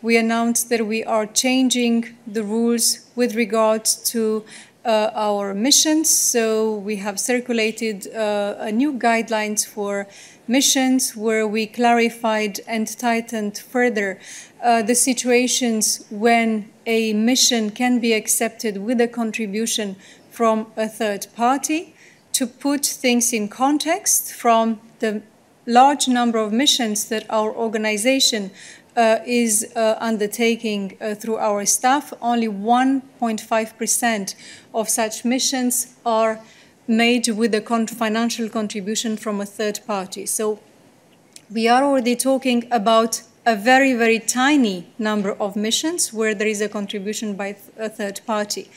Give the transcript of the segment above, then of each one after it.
we announced that we are changing the rules with regards to our missions. So we have circulated new guidelines for missions where we clarified and tightened further the situations when a mission can be accepted with a contribution from a third party, to put things in context. From the large number of missions that our organization is undertaking through our staff, only 1.5% of such missions are made with a financial contribution from a third party. So we are already talking about a very, very tiny number of missions where there is a contribution by a third party.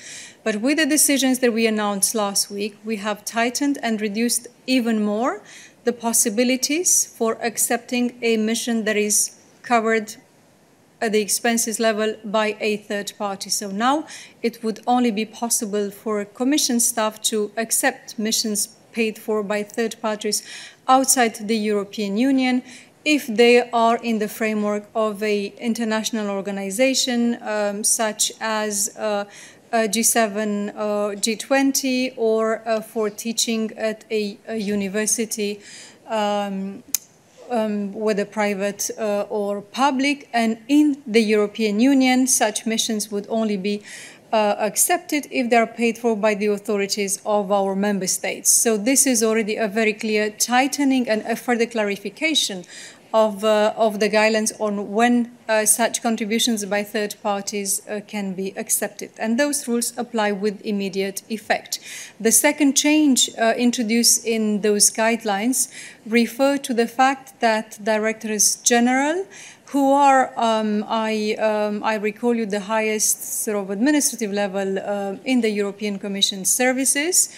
But with the decisions that we announced last week, we have tightened and reduced even more the possibilities for accepting a mission that is covered at the expenses level by a third party. So now it would only be possible for commission staff to accept missions paid for by third parties outside the European Union if they are in the framework of an international organization such as G7, G20, or for teaching at a university, whether private or public. And in the European Union, such missions would only be accepted if they are paid for by the authorities of our member states. So this is already a very clear tightening and a further clarification of the guidelines on when such contributions by third parties can be accepted. And those rules apply with immediate effect. The second change introduced in those guidelines refer to the fact that Directors General, who are, I recall you, the highest sort of administrative level in the European Commission services,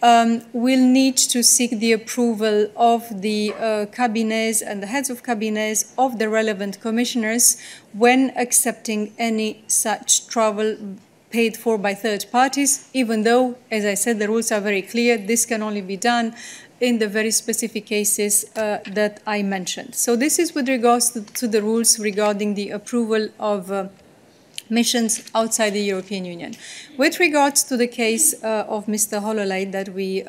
will need to seek the approval of the cabinets and the heads of cabinets of the relevant commissioners when accepting any such travel paid for by third parties, even though, as I said, the rules are very clear. This can only be done in the very specific cases that I mentioned. So this is with regards to the rules regarding the approval of missions outside the European Union. With regards to the case of Mr. Hololei that we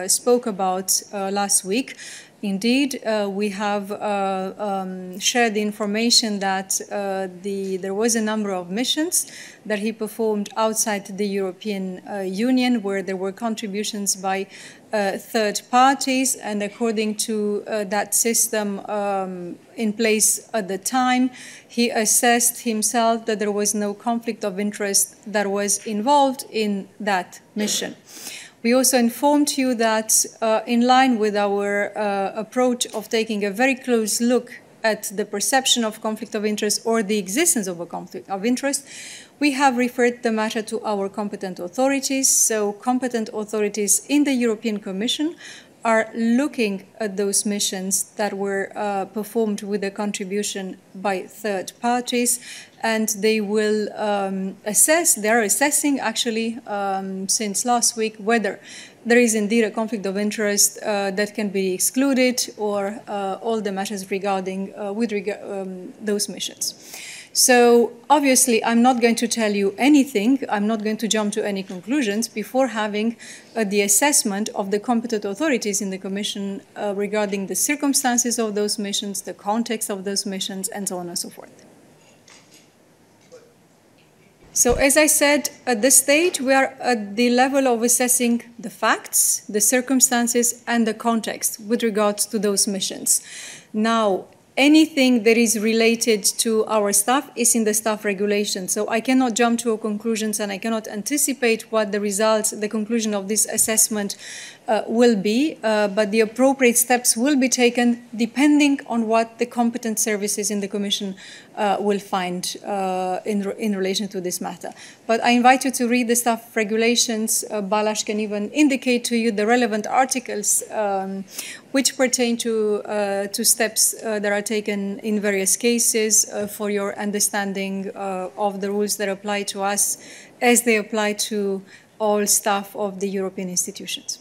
spoke about last week, indeed, we have shared the information that there was a number of missions that he performed outside the European Union where there were contributions by third parties, and according to that system in place at the time, he assessed himself that there was no conflict of interest that was involved in that mission. We also informed you that in line with our approach of taking a very close look at the perception of conflict of interest or the existence of a conflict of interest, we have referred the matter to our competent authorities. So competent authorities in the European Commission are looking at those missions that were performed with a contribution by third parties, and they will they're assessing actually since last week whether there is indeed a conflict of interest that can be excluded, or all the matters regarding those missions. So obviously, I'm not going to tell you anything. I'm not going to jump to any conclusions before having the assessment of the competent authorities in the Commission regarding the circumstances of those missions, the context of those missions, and so on and so forth. So as I said, at this stage, we are at the level of assessing the facts, the circumstances, and the context with regards to those missions. Now, anything that is related to our staff is in the staff regulation. So I cannot jump to conclusions, and I cannot anticipate what the results, the conclusion of this assessment will be, but the appropriate steps will be taken depending on what the competent services in the Commission will find in relation to this matter. But I invite you to read the staff regulations. Balázs can even indicate to you the relevant articles which pertain to steps that are taken in various cases for your understanding of the rules that apply to us as they apply to all staff of the European institutions.